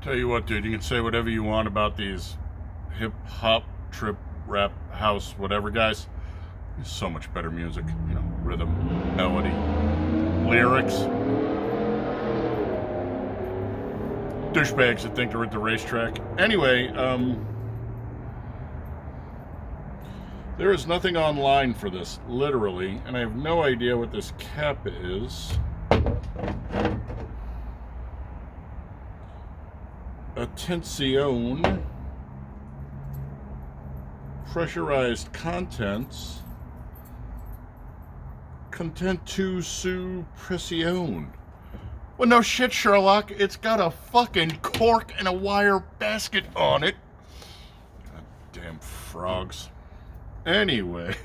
Tell you what, dude, you can say whatever you want about these hip-hop, trip, rap, house, whatever guys. There's so much better music, you know, rhythm, melody, lyrics. Douchebags that think they're at the racetrack. Anyway, there is nothing online for this, literally, and I have no idea what this cap is. Attenzione, pressurized contents, contentu su pressione. Well, no shit, Sherlock. It's got a fucking cork and a wire basket on it. God damn frogs. Anyway,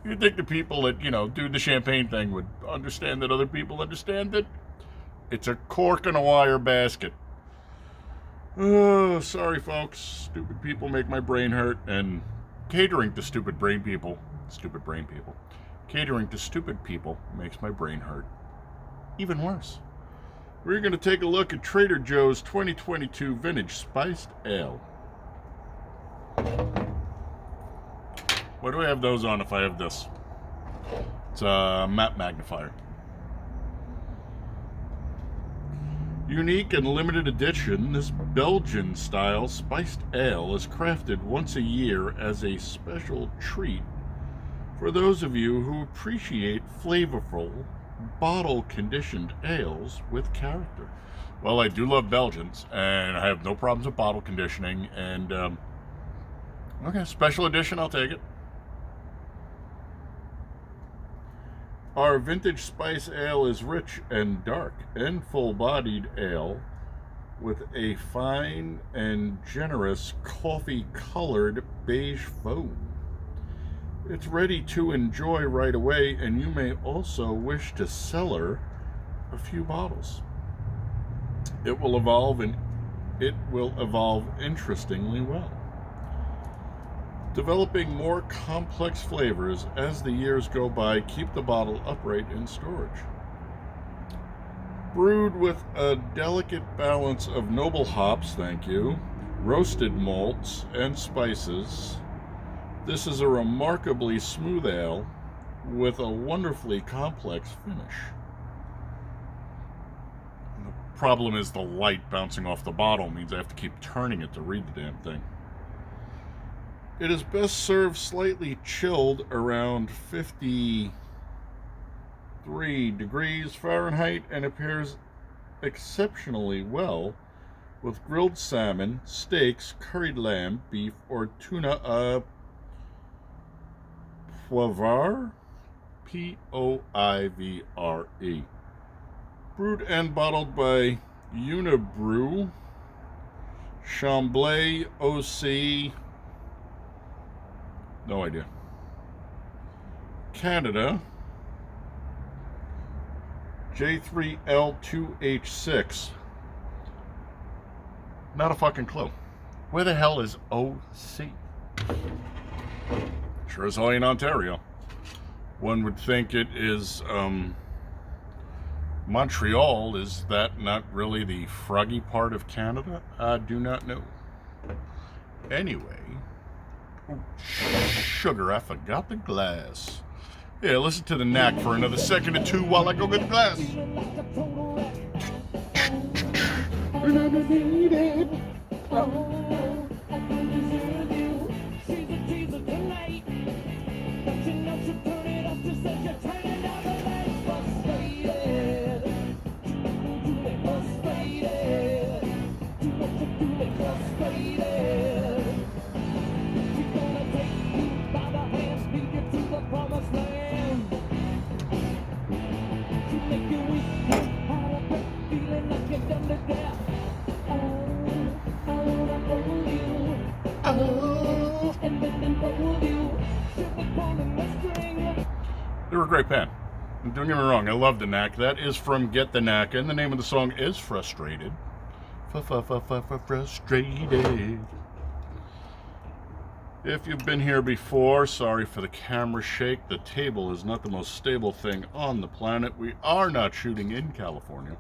you'd think the people that, you know, do the champagne thing would understand that other people understand that it's a cork and a wire basket. Oh, sorry, folks. Stupid people make my brain hurt, and catering to stupid brain people, catering to stupid people makes my brain hurt. Even worse. We're going to take a look at Trader Joe's 2022 Vintage Spiced Ale. Why do I have those on if I have this? It's a map magnifier. Unique and limited edition, this Belgian style spiced ale is crafted once a year as a special treat for those of you who appreciate flavorful, bottle-conditioned ales with character. Well, I do love Belgians, and I have no problems with bottle conditioning, and, okay, special edition, I'll take it. Our vintage spice ale is rich and dark and full-bodied ale with a fine and generous coffee-colored beige foam. It's ready to enjoy right away, and you may also wish to cellar a few bottles. It will evolve interestingly well, developing more complex flavors as the years go by. Keep the bottle upright in storage. Brewed with a delicate balance of noble hops, roasted malts, and spices, this is a remarkably smooth ale with a wonderfully complex finish. The problem is the light bouncing off the bottle means I have to keep turning it to read the damn thing. It is best served slightly chilled around 53 degrees Fahrenheit and appears exceptionally well with grilled salmon, steaks, curried lamb, beef, or tuna poivre, Poivre. Brewed and bottled by Unibrew, Chambly, OC, no idea, Canada, J3L2H6. Not a fucking clue. Where the hell is OC? Sure is only in Ontario. One would think it is Montreal. Is that not really the froggy part of Canada? I do not know. Anyway, sugar, I forgot the glass. Yeah, listen to the knack for another second or two while I go get the glass. They were a great band. Don't get me wrong, I love the Knack. That is from Get the Knack, and the name of the song is Frustrated. Frustrated. If you've been here before, sorry for the camera shake. The table is not the most stable thing on the planet. We are not shooting in California.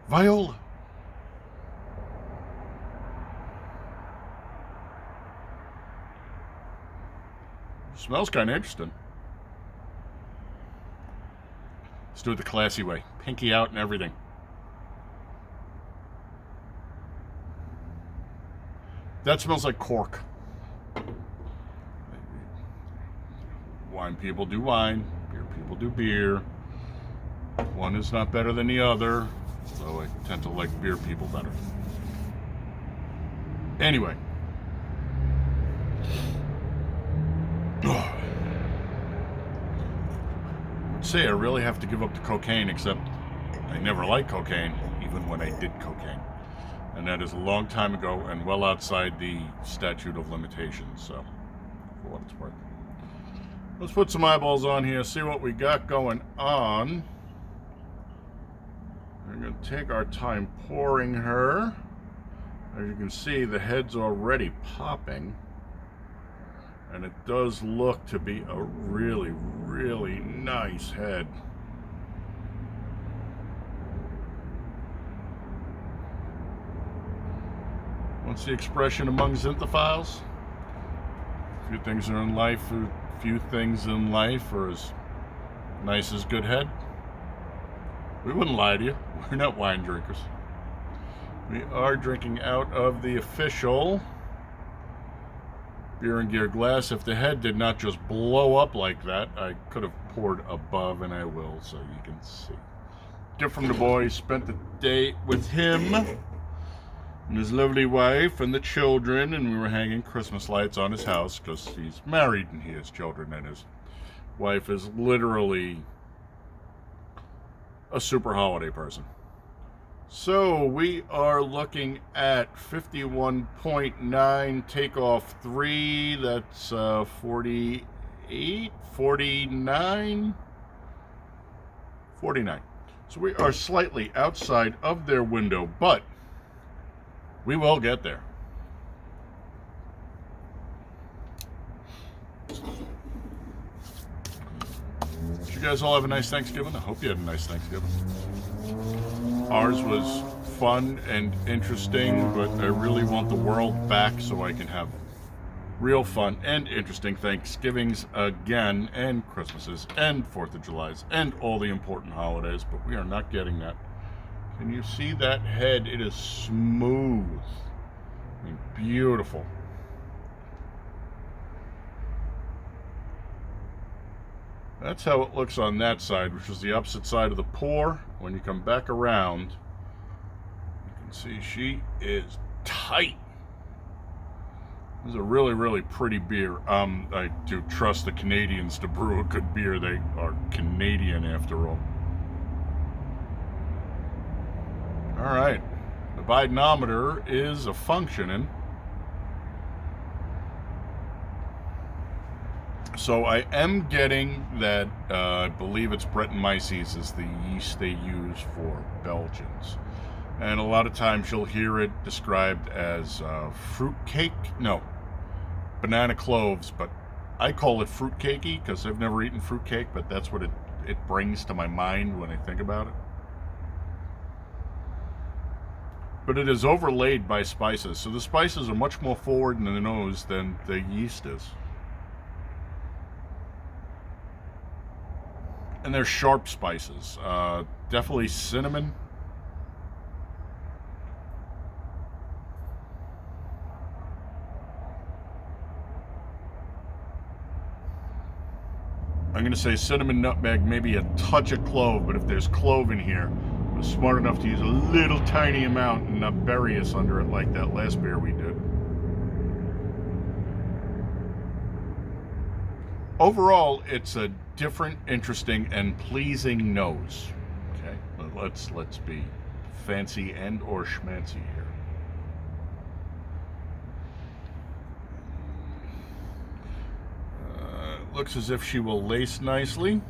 Viola. Smells kind of interesting. Let's do it the classy way. Pinky out and everything. That smells like cork. Wine people do wine. Beer people do beer. One is not better than the other, though I tend to like beer people better. Anyway. I'd say I really have to give up the cocaine, except I never liked cocaine, even when I did cocaine. And that is a long time ago and well outside the statute of limitations, so for what it's worth. Let's put some eyeballs on here, see what we got going on. We're going to take our time pouring her. As you can see, the head's already popping. And it does look to be a really, really nice head. What's the expression among xanthophiles? Few things are in life, few things in life are as nice as good head. We wouldn't lie to you. We're not wine drinkers. We are drinking out of the official Beer and Gear glass. If the head did not just blow up like that, I could have poured above, and I will, so you can see. Gift from the boy. Spent the day with him and his lovely wife and the children, and we were hanging Christmas lights on his house because he's married and he has children, and his wife is literally a super holiday person. So we are looking at 51.9 takeoff 3. That's 48, 49, 49. So we are slightly outside of their window, but we will get there. Did you guys all have a nice Thanksgiving? I hope you had a nice Thanksgiving. Ours was fun and interesting, but I really want the world back so I can have real fun and interesting Thanksgivings again, and Christmases, and 4th of Julys, and all the important holidays, but we are not getting that. Can you see that head? It is smooth. I mean, beautiful. That's how it looks on that side, which is the opposite side of the pour. When you come back around, you can see she is tight. This is a really, really pretty beer. I do trust the Canadians to brew a good beer. They are Canadian after all. All right. The Bidenometer is a functioning. So I am getting that, I believe it's Brettanomyces is the yeast they use for Belgians. And a lot of times you'll hear it described as fruit cake. No, banana cloves, but I call it fruit cakey because I've never eaten fruit cake, but that's what it brings to my mind when I think about it. But it is overlaid by spices. So the spices are much more forward in the nose than the yeast is. And they're sharp spices. Definitely cinnamon. I'm going to say cinnamon, nutmeg, maybe a touch of clove, but if there's clove in here, I was smart enough to use a little tiny amount and not bury us under it like that last beer we did. Overall, it's a different, interesting, and pleasing nose. Okay, let's be fancy and or schmancy here. Looks as if she will lace nicely.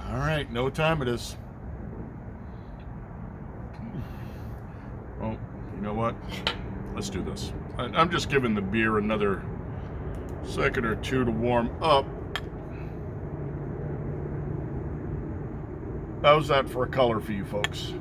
All right, know what time it is. Well, you know what? Let's do this. I'm just giving the beer another second or two to warm up. How's that for a color for you folks?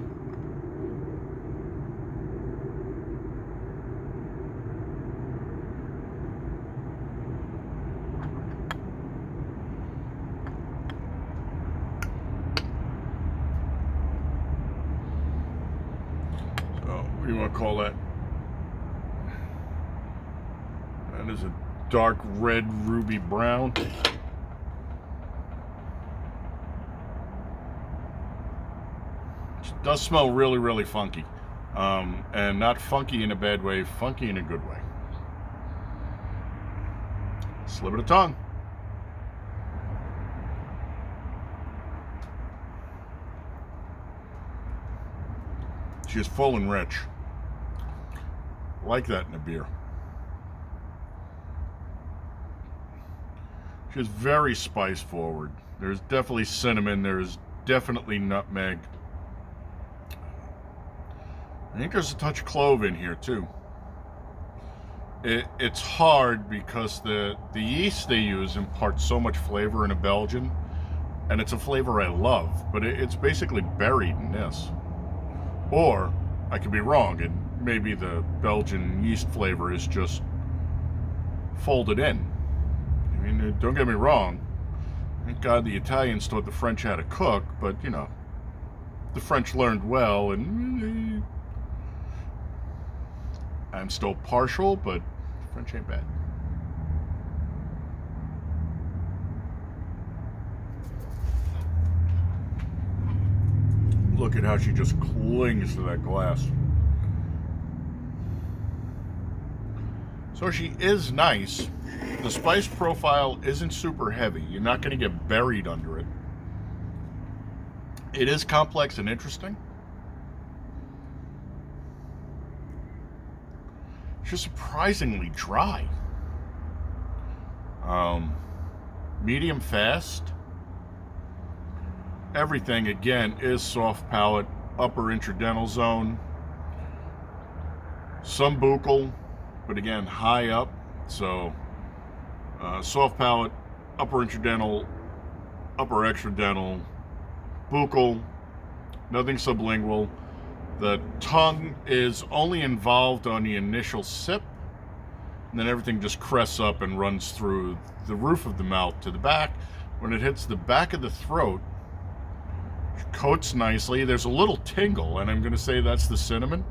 What do you want to call that? That is a dark red ruby brown. It does smell really, really funky. And not funky in a bad way, funky in a good way. Slip of the tongue. She is full and rich. I like that in a beer. She's very spice forward. There's definitely cinnamon. There's definitely nutmeg. I think there's a touch of clove in here too. It's hard because the yeast they use imparts so much flavor in a Belgian, and it's a flavor I love, but it's basically buried in this. Or I could be wrong, and maybe the Belgian yeast flavor is just folded in. I mean, don't get me wrong. Thank God the Italians taught the French how to cook, but, you know, the French learned well, and I'm still partial, but French ain't bad. Look at how she just clings to that glass. So she is nice. The spice profile isn't super heavy. You're not going to get buried under it. It is complex and interesting. She's surprisingly dry. Medium fast. Everything, again, is soft palate, upper intradental zone. Some buccal, but again, high up. So, soft palate, upper intradental, upper extradental, buccal, nothing sublingual. The tongue is only involved on the initial sip, and then everything just crests up and runs through the roof of the mouth to the back. When it hits the back of the throat, it coats nicely. There's a little tingle, and I'm going to say that's the cinnamon.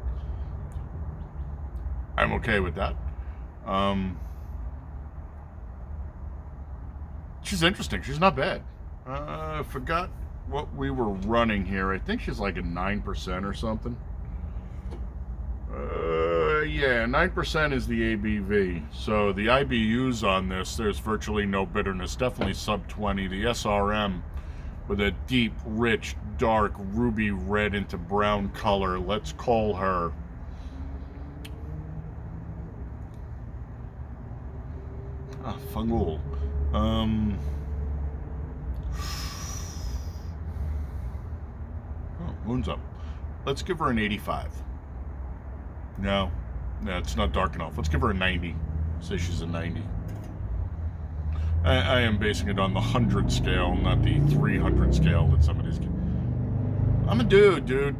I'm okay with that. She's interesting. She's not bad. I forgot what we were running here. I think she's like a 9% or something. Yeah, 9% is the ABV. So the IBUs on this, there's virtually no bitterness. Definitely sub 20. The SRM with a deep, rich, dark, ruby red into brown color. Let's call her Fungul. Oh, moon's up. Let's give her an 85. No, it's not dark enough. Let's give her a 90. Say she's a 90. I am basing it on the 100 scale, not the 300 scale that somebody's. I'm a dude.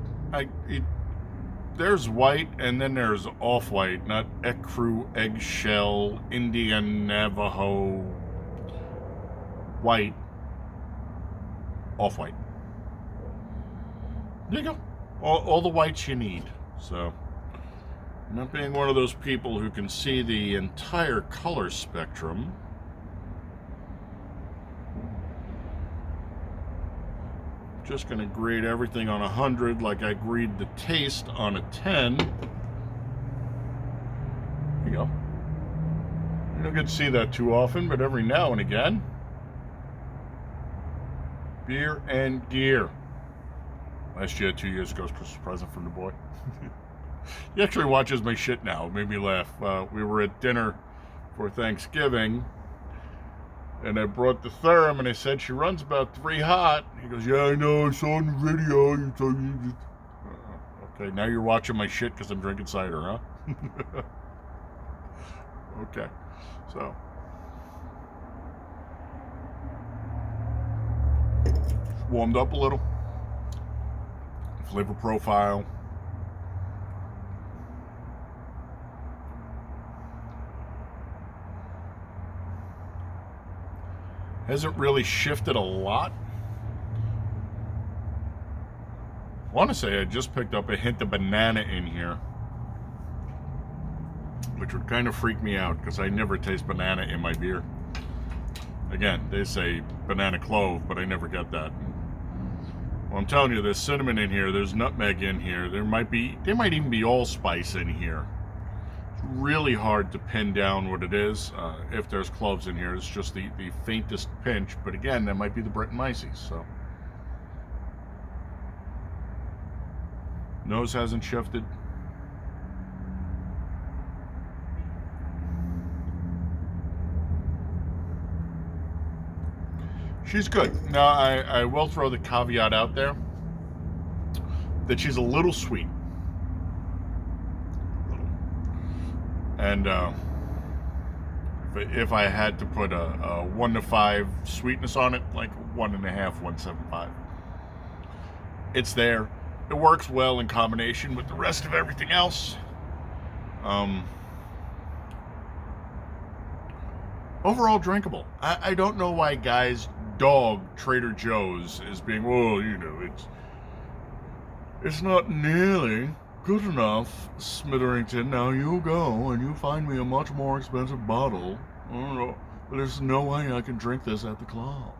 There's white, and then there's off-white, not ecru, eggshell, Indian, Navajo, white, off-white. There you go. All the whites you need. So, not being one of those people who can see the entire color spectrum, just going to grade everything on 100 like I grade the taste on a 10. There you go. You don't get to see that too often, but every now and again. Beer and gear. Last year, 2 years ago, was Christmas present from the boy. He actually watches my shit now. It made me laugh. We were at dinner for Thanksgiving, and I brought the therm, and I said, she runs about 3 hot. He goes, yeah, I know, it's on the video. Okay, now you're watching my shit because I'm drinking cider, huh? Okay, so. Warmed up a little. flavor profile. Hasn't really shifted a lot. I want to say I just picked up a hint of banana in here, which would kind of freak me out because I never taste banana in my beer. Again, they say banana clove, but I never get that. Well, I'm telling you, there's cinnamon in here, there's nutmeg in here, there might even be allspice in here. It's really hard to pin down what it is. If there's cloves in here, it's just the faintest pinch, but again, that might be the Brettanomyces, so. Nose hasn't shifted. She's good. Now, I will throw the caveat out there that she's a little sweet. And if I had to put a 1 to 5 sweetness on it, like 1.5, 1.75. It's there. It works well in combination with the rest of everything else. Overall drinkable. I don't know why guys dog Trader Joe's as being, well, you know, it's not nearly good enough, Smitherington. Now you go and you find me a much more expensive bottle. I don't know, but there's no way I can drink this at the club.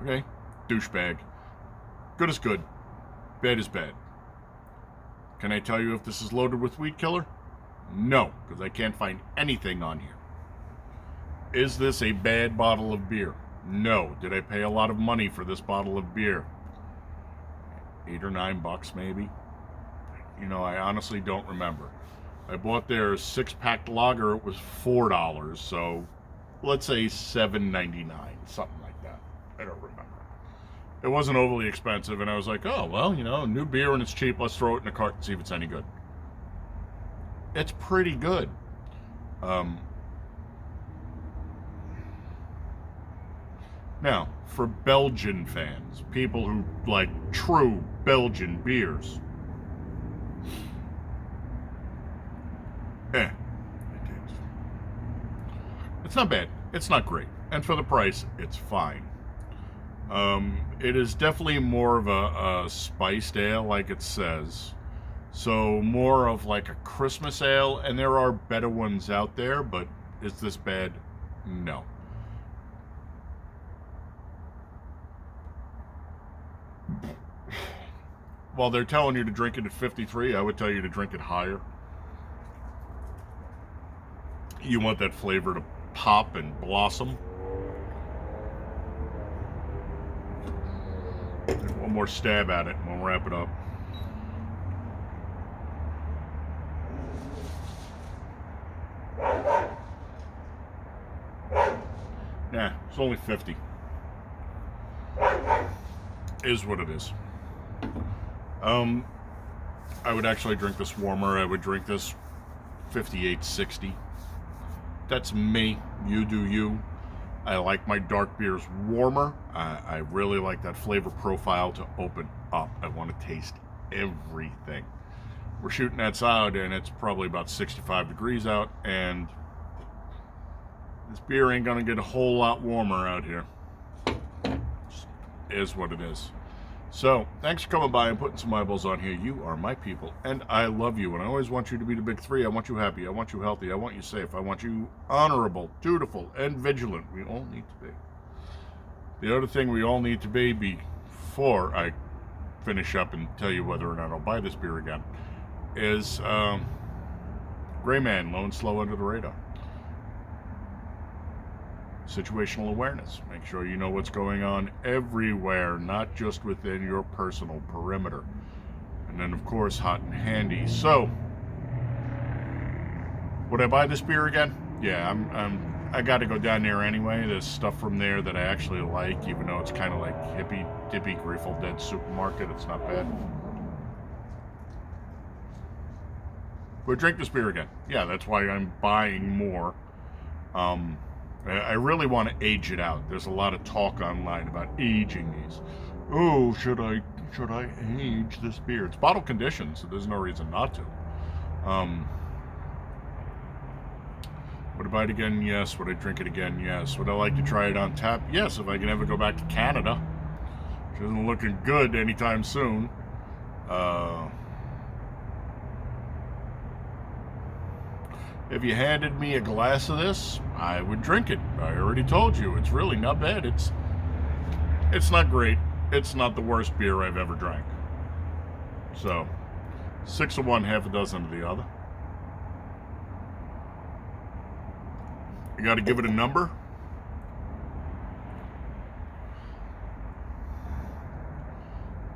Okay, douchebag. Good is good, bad is bad. Can I tell you if this is loaded with weed killer? No, because I can't find anything on here. Is this a bad bottle of beer? No. Did I pay a lot of money for this bottle of beer? $8 or $9 maybe? You know, I honestly don't remember. I bought their 6-pack lager. It was $4, so let's say $7.99, something like that. I don't remember. It wasn't overly expensive, and I was like, oh, well, you know, new beer and it's cheap. Let's throw it in a cart and see if it's any good. It's pretty good. Now, for Belgian fans, people who like true Belgian beers, it's not bad. It's not great. And for the price, it's fine. It is definitely more of a spiced ale, like it says. So more of like a Christmas ale, and there are better ones out there, but is this bad? No. While they're telling you to drink it at 53, I would tell you to drink it higher. You want that flavor to pop and blossom. And one more stab at it, and we'll wrap it up. Nah, it's only 50. Is what it is. I would actually drink this warmer. I would drink this 58, 60. That's me. You do you. I like my dark beers warmer. I really like that flavor profile to open up. I want to taste everything. We're shooting outside, and it's probably about 65 degrees out, and this beer ain't gonna get a whole lot warmer out here. Just is what it is. So, thanks for coming by and putting some eyeballs on here. You are my people, and I love you, and I always want you to be the big three. I want you happy, I want you healthy, I want you safe, I want you honorable, dutiful, and vigilant. We all need to be. The other thing we all need to be before I finish up and tell you whether or not I'll buy this beer again is gray man, low and slow under the radar. Situational awareness. Make sure you know what's going on everywhere, not just within your personal perimeter. And then, of course, hot and handy. So, would I buy this beer again? Yeah, I got to go down there anyway. There's stuff from there that I actually like, even though it's kind of like hippy dippy Grateful Dead supermarket. It's not bad. Would drink this beer again? Yeah, that's why I'm buying more. I really want to age it out. There's a lot of talk online about aging these. Oh, should I age this beer? It's bottle conditioned, so there's no reason not to. Would I buy it again? Yes. Would I drink it again? Yes. Would I like to try it on tap? Yes, if I can ever go back to Canada. Which isn't looking good anytime soon. If you handed me a glass of this, I would drink it. I already told you, it's really not bad. It's not great. It's not the worst beer I've ever drank. So, 6 of one, half a dozen of the other. You got to give it a number.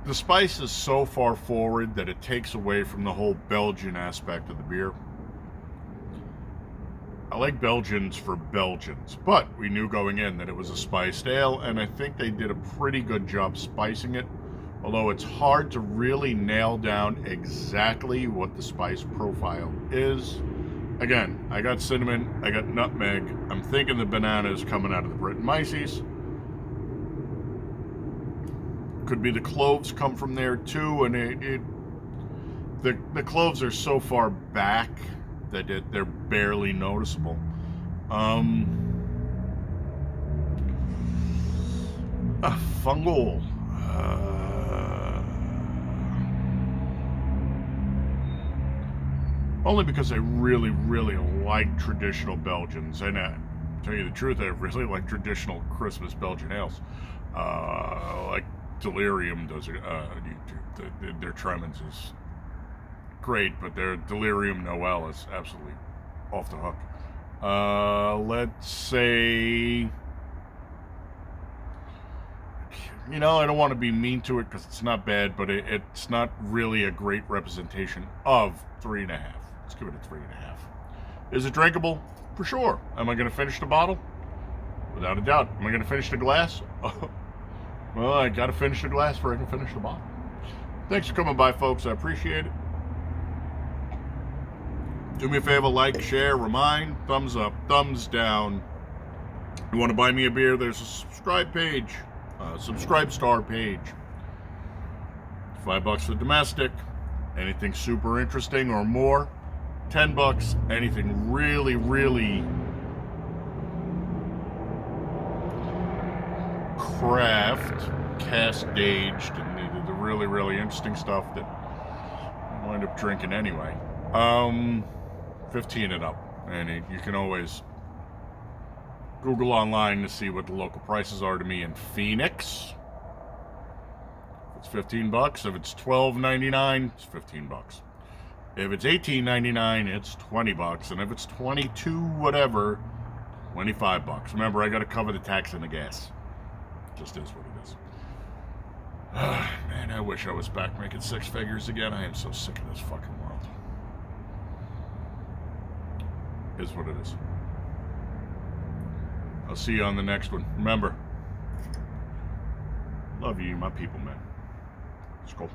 The spice is so far forward that it takes away from the whole Belgian aspect of the beer. I like Belgians for Belgians, but we knew going in that it was a spiced ale, and I think they did a pretty good job spicing it, although it's hard to really nail down exactly what the spice profile is. Again, I got cinnamon, I got nutmeg, I'm thinking the banana is coming out of the Brettanomyces. Could be the cloves come from there too, and the cloves are so far back that they're barely noticeable. Fungal. Only because I really, really like traditional Belgians, and to tell you the truth, I really like traditional Christmas Belgian ales. Like Delirium does it. Their Tremens is great, but their Delirium Noel is absolutely off the hook. Let's say, I don't want to be mean to it because it's not bad, but it's not really a great representation of 3.5. Let's give it a 3.5. Is it drinkable? For sure. Am I going to finish the bottle? Without a doubt. Am I going to finish the glass? Well, I got to finish the glass before I can finish the bottle. Thanks for coming by, folks. I appreciate it. Do me a favor, like, share, remind, thumbs up, thumbs down. You want to buy me a beer, there's a subscribe page, subscribe star page. $5 for domestic, anything super interesting or more. $10, anything really, really craft, cast aged, and the really, really interesting stuff that I wind up drinking anyway. 15 and up, and you can always Google online to see what the local prices are to me in Phoenix. If it's $15, if it's $12.99, it's $15. If it's $18.99, it's $20, and if it's $22 whatever, $25. Remember, I got to cover the tax and the gas. Just is what it is. Man, I wish I was back making 6 figures again. I am so sick of this fucking world. Is what it is. I'll see you on the next one. Remember, love you, my people, man. Skol.